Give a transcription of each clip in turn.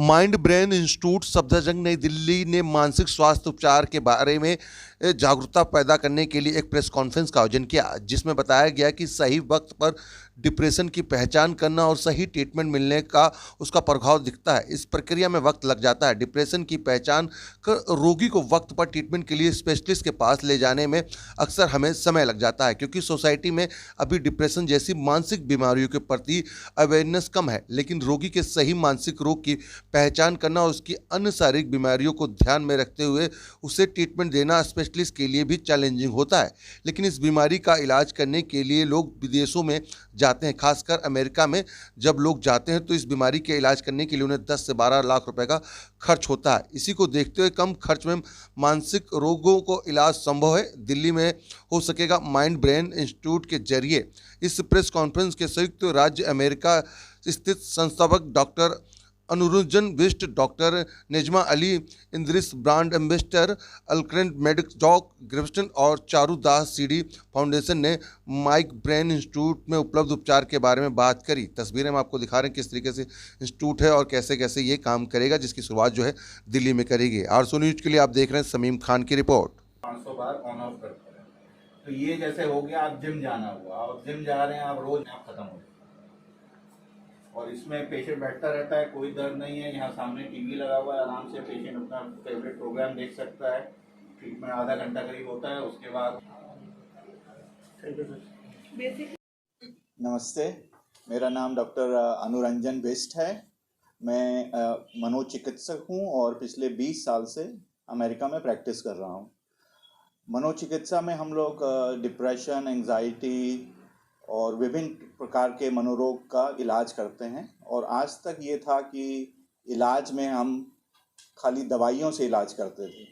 Mind brain institute Safdarjung नई दिल्ली ने मानसिक स्वास्थ्य उपचार के बारे में जागरूकता पैदा करने के लिए एक प्रेस कॉन्फ्रेंस का आयोजन किया, जिसमें बताया गया कि सही वक्त पर डिप्रेशन की पहचान करना और सही ट्रीटमेंट मिलने का उसका प्रभाव दिखता है। इस प्रक्रिया में वक्त लग जाता है। डिप्रेशन की पहचान कर रोगी को वक्त पर ट्रीटमेंट के लिए स्पेशलिस्ट के पास ले जाने में अक्सर हमें समय लग जाता है, क्योंकि सोसाइटी में अभी डिप्रेशन जैसी मानसिक बीमारियों के प्रति अवेयरनेस कम है। लेकिन रोगी के सही मानसिक रोग की पहचान करना और उसकी अन्य शारीरिक बीमारियों को ध्यान में रखते हुए उसे ट्रीटमेंट देना स्पेशलिस्ट के लिए भी चैलेंजिंग होता है। लेकिन इस बीमारी का इलाज करने के लिए लोग विदेशों में जाते हैं, खासकर अमेरिका में जब लोग जाते हैं तो इस बीमारी के इलाज करने के लिए उन्हें 10 से 12 लाख रुपए का खर्च होता है। इसी को देखते हुए कम खर्च में मानसिक रोगों को इलाज संभव है। दिल्ली में हो सकेगा माइंड ब्रेन इंस्टीट्यूट के जरिए। इस प्रेस कॉन्फ्रेंस के संयुक्त राज्य अमेरिका स्थित संस्थापक doctor Anuranjan Bisht, doctor Najma Ali, Idris brand ambassador अलक्रेंट मेडिक्स डॉक ग्रिफ्टन और चारू दास सीडी फाउंडेशन ने माइक ब्रेन इंस्टीट्यूट में उपलब्ध उपचार के बारे में बात करी। तस्वीरें हम आपको दिखा रहे हैं किस तरीके से इंस्टीट्यूट है और कैसे कैसे ये काम करेगा, जिसकी शुरुआत जो है दिल्ली में करेगी। आरसो न्यूज के लिए आप देख रहे हैं समीम खान की रिपोर्ट। 500 बार ऑन ऑफ करते हैं। तो ये जैसे हो गया, आप जिम जाना हुआ, आप जिम जा रहे हैं, आप रोज आप खत्म हो। और इसमें पेशेंट बैठता रहता है, कोई दर्द नहीं है। यहाँ सामने टीवी लगा हुआ है, आराम से पेशेंट अपना फेवरेट प्रोग्राम देख सकता है। ट्रीटमेंट आधा घंटा करीब होता है, उसके बाद। नमस्ते, मेरा नाम डॉक्टर अनुरंजन बिष्ट है। मैं मनोचिकित्सक हूँ और पिछले 20 साल से अमेरिका में प्रैक्टिस कर रहा हूँ। मनोचिकित्सा में हम लोग डिप्रेशन, एंजाइटी और विभिन्न प्रकार के मनोरोग का इलाज करते हैं। और आज तक ये था कि इलाज में हम खाली दवाइयों से इलाज करते थे,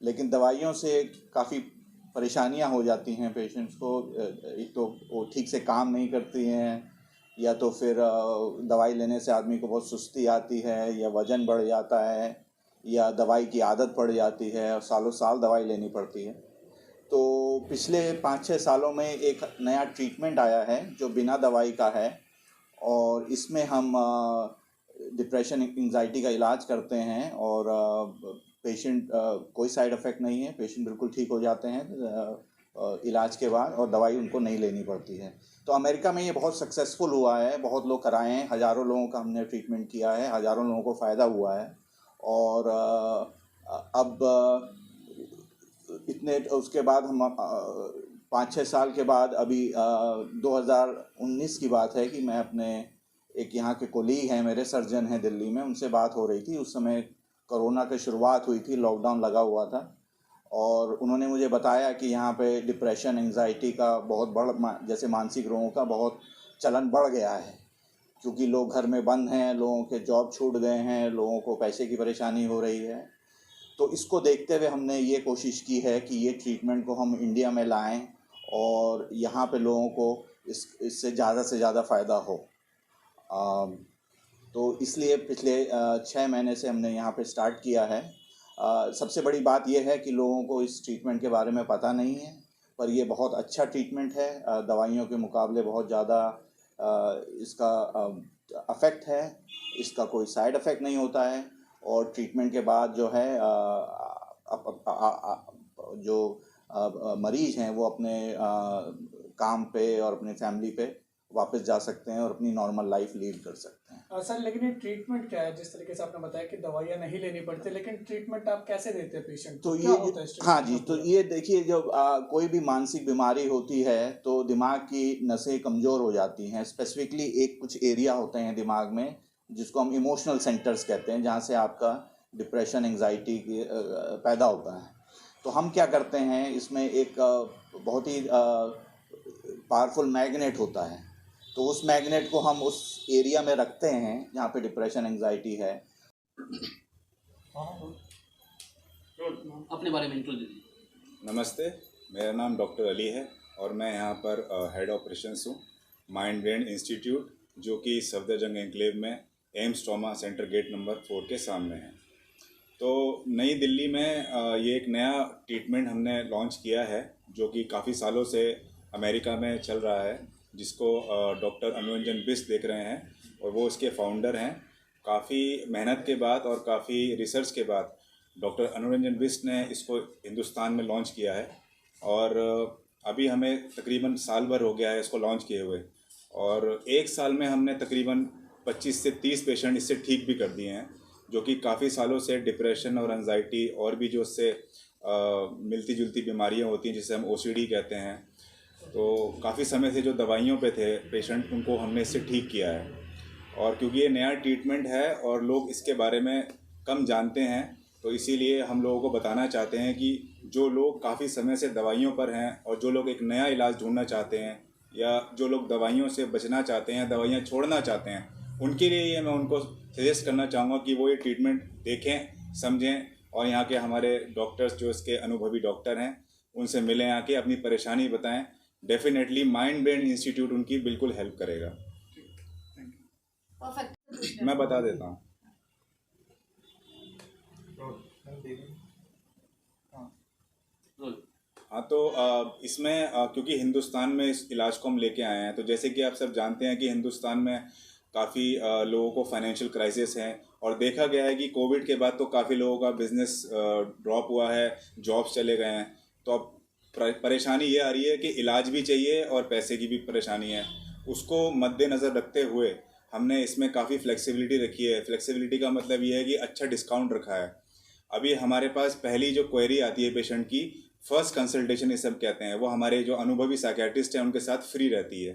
लेकिन दवाइयों से काफ़ी परेशानियां हो जाती हैं पेशेंट्स को। एक तो वो ठीक से काम नहीं करती हैं, या तो फिर दवाई लेने से आदमी को बहुत सुस्ती आती है, या वज़न बढ़ जाता है, या दवाई की आदत पड़ जाती है और सालों साल दवाई लेनी पड़ती है। तो पिछले 5-6 सालों में एक नया ट्रीटमेंट आया है जो बिना दवाई का है, और इसमें हम डिप्रेशन, एंजाइटी का इलाज करते हैं। और पेशेंट कोई साइड इफ़ेक्ट नहीं है, पेशेंट बिल्कुल ठीक हो जाते हैं इलाज के बाद, और दवाई उनको नहीं लेनी पड़ती है। तो अमेरिका में ये बहुत सक्सेसफुल हुआ है, बहुत लोग कराए हैं, हज़ारों लोगों का हमने ट्रीटमेंट किया है, हज़ारों लोगों को फ़ायदा हुआ है। और अब इतने उसके बाद हम 5-6 साल के बाद अभी 2019 की बात है कि मैं अपने एक यहाँ के कोलीग हैं, मेरे सर्जन हैं दिल्ली में, उनसे बात हो रही थी। उस समय कोरोना की शुरुआत हुई थी, लॉकडाउन लगा हुआ था, और उन्होंने मुझे बताया कि यहाँ पे डिप्रेशन, एंजाइटी का बहुत जैसे मानसिक रोगों का बहुत चलन बढ़ गया है, क्योंकि लोग घर में बंद हैं, लोगों के जॉब छूट गए हैं, लोगों को पैसे की परेशानी हो रही है। तो इसको देखते हुए हमने ये कोशिश की है कि ये ट्रीटमेंट को हम इंडिया में लाएं और यहाँ पे लोगों को इससे ज़्यादा से ज़्यादा फ़ायदा हो। तो इसलिए पिछले 6 महीने से हमने यहाँ पे स्टार्ट किया है। सबसे बड़ी बात यह है कि लोगों को इस ट्रीटमेंट के बारे में पता नहीं है, पर ये बहुत अच्छा ट्रीटमेंट है। दवाइयों के मुकाबले बहुत ज़्यादा इसका अफेक्ट है, इसका कोई साइड इफ़ेक्ट नहीं होता है। और ट्रीटमेंट के बाद जो है जो मरीज़ हैं वो अपने काम पे और अपने फैमिली पे वापस जा सकते हैं और अपनी नॉर्मल लाइफ लीड कर सकते हैं। सर, लेकिन ये ट्रीटमेंट क्या है? जिस तरीके से आपने बताया कि दवाइयाँ नहीं लेनी पड़ती, लेकिन ट्रीटमेंट आप कैसे देते हैं पेशेंट को? तो क्या ये होता है इस हाँ ट्रीटमेंट जी, का? तो ये देखिए, जब कोई भी मानसिक बीमारी होती है तो दिमाग की नसें कमज़ोर हो जाती हैं। स्पेसिफिकली एक कुछ एरिया होते हैं दिमाग में जिसको हम इमोशनल सेंटर्स कहते हैं, जहाँ से आपका डिप्रेशन, एंजाइटी पैदा होता है। तो हम क्या करते हैं, इसमें एक बहुत ही पावरफुल मैग्नेट होता है। तो उस मैग्नेट को हम उस एरिया में रखते हैं जहाँ पे डिप्रेशन, एंजाइटी है। अपने बारे में इंट्रो दीजिए। नमस्ते, मेरा नाम डॉक्टर अली है और मैं यहाँ पर हेड ऑपरेशंस हूँ माइंड ब्रेन इंस्टीट्यूट, जो कि सफदरजंग एनक्लेव में AIIMS trauma centre gate number 4 के सामने है। तो नई दिल्ली में ये एक नया ट्रीटमेंट हमने लॉन्च किया है जो कि काफ़ी सालों से अमेरिका में चल रहा है, जिसको डॉक्टर अनुरंजन बिष्ट देख रहे हैं और वो इसके फाउंडर हैं। काफ़ी मेहनत के बाद और काफ़ी रिसर्च के बाद डॉक्टर अनुरंजन बिष्ट ने इसको हिंदुस्तान में लॉन्च किया है। और अभी हमें तकरीबन साल भर हो गया है इसको लॉन्च किए हुए, और एक साल में हमने तकरीबन 25 से 30 पेशेंट इससे ठीक भी कर दिए हैं, जो कि काफ़ी सालों से डिप्रेशन और एंजाइटी और भी जो उससे मिलती जुलती बीमारियां होती हैं जिसे हम OCD कहते हैं, तो काफ़ी समय से जो दवाइयों पे थे पेशेंट, उनको हमने इससे ठीक किया है। और क्योंकि ये नया ट्रीटमेंट है और लोग इसके बारे में कम जानते हैं, तो इसीलिए हम लोगों को बताना चाहते हैं कि जो लोग काफ़ी समय से दवाइयों पर हैं और जो लोग एक नया इलाज ढूंढना चाहते हैं, या जो लोग दवाइयों से बचना चाहते हैं, दवाइयाँ छोड़ना चाहते हैं, उनके लिए ये मैं उनको सजेस्ट करना चाहूँगा कि वो ये ट्रीटमेंट देखें, समझें, और यहाँ के हमारे डॉक्टर्स जो इसके अनुभवी डॉक्टर हैं उनसे मिलें, आके अपनी परेशानी बताएं। डेफिनेटली माइंड ब्रेन इंस्टीट्यूट उनकी बिल्कुल हेल्प करेगा। परफेक्ट। मैं बता देता हूँ। हाँ, तो इसमें क्योंकि हिंदुस्तान में इस इलाज को हम लेके आए हैं, तो जैसे कि आप सब जानते हैं कि हिंदुस्तान में काफ़ी लोगों को फाइनेंशियल क्राइसिस है, और देखा गया है कि कोविड के बाद तो काफ़ी लोगों का बिजनेस ड्रॉप हुआ है, जॉब्स चले गए हैं। तो अब परेशानी ये आ रही है कि इलाज भी चाहिए और पैसे की भी परेशानी है। उसको मद्देनज़र रखते हुए हमने इसमें काफ़ी फ्लेक्सिबिलिटी रखी है। फ्लेक्सिबिलिटी का मतलब ये है कि अच्छा डिस्काउंट रखा है। अभी हमारे पास पहली जो क्वेरी आती है पेशेंट की, फर्स्ट कंसल्टेशन ये सब कहते हैं, वो हमारे जो अनुभवी साइकियाट्रिस्ट हैं उनके साथ फ्री रहती है।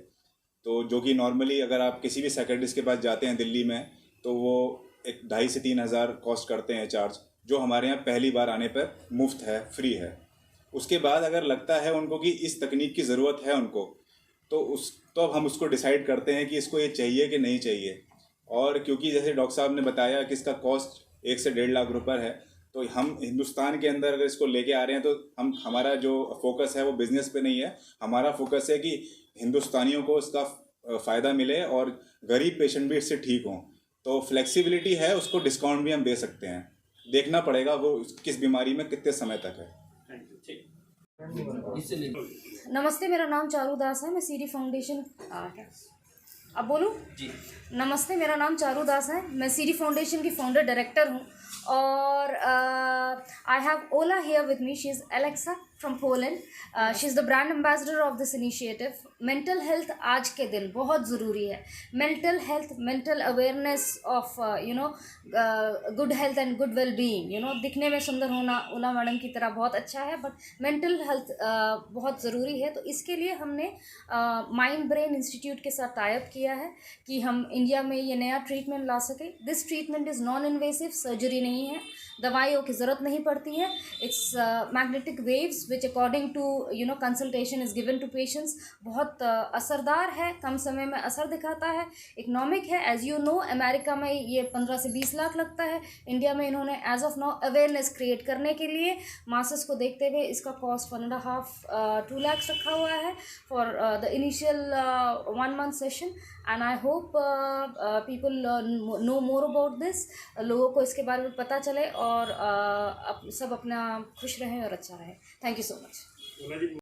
तो जो कि नॉर्मली अगर आप किसी भी साइकियाट्रिस्ट के पास जाते हैं दिल्ली में, तो वो एक 2,500 से 3,000 कॉस्ट करते हैं चार्ज, जो हमारे यहाँ पहली बार आने पर मुफ्त है, फ्री है। उसके बाद अगर लगता है उनको कि इस तकनीक की ज़रूरत है उनको, तो अब हम उसको डिसाइड करते हैं कि इसको ये चाहिए कि नहीं चाहिए। और क्योंकि जैसे डॉक्टर साहब ने बताया कि इसका कॉस्ट 1 से 1.5 लाख रुपए है, तो हम हिंदुस्तान के अंदर अगर इसको लेके आ रहे हैं, तो हमारा जो फोकस है वो बिज़नेस पे नहीं है। हमारा फोकस है कि हिंदुस्तानियों को इसका फ़ायदा मिले और गरीब पेशेंट भी इससे ठीक हों। तो फ्लेक्सिबिलिटी है, उसको डिस्काउंट भी हम दे सकते हैं। देखना पड़ेगा वो किस बीमारी में कितने समय तक है। इससे ले नमस्ते, मेरा नाम चारू दास है। मैं सीडी फाउंडेशन अब बोलूँ जी। नमस्ते, मेरा नाम चारू दास है। मैं सीडी फाउंडेशन की फाउंडर डायरेक्टर हूँ, और I have Ola here with me. She is Alexa from Poland. She is the brand ambassador of this initiative. Mental health आज के दिन बहुत ज़रूरी है। Mental health, mental awareness of good health and good well being, दिखने में सुंदर होना ओला मैडम की तरह बहुत अच्छा है, बट मेंटल हेल्थ बहुत ज़रूरी है। तो इसके लिए हमने माइंड ब्रेन इंस्टीट्यूट के साथ टाइप किया है कि हम इंडिया में ये नया ट्रीटमेंट ला सके। This treatment is non invasive, surgery नहीं है, दवाइयों की ज़रूरत नहीं पड़ती है। It's magnetic waves which according to consultation is given to patients. बहुत असरदार है, कम समय में असर दिखाता है, इकोनॉमिक है। एज़ यू नो, अमेरिका में ये 15 से 20 लाख लगता है। इंडिया में इन्होंने as of now awareness create करने के लिए मासेस को देखते हुए इसका कॉस्ट 1.5-2 लाख रखा हुआ है for the initial 1 month session. And I hope people know more about this. लोगों को इसके बारे में पता चले और सब अपना खुश रहें और अच्छा रहे। Thank you so much.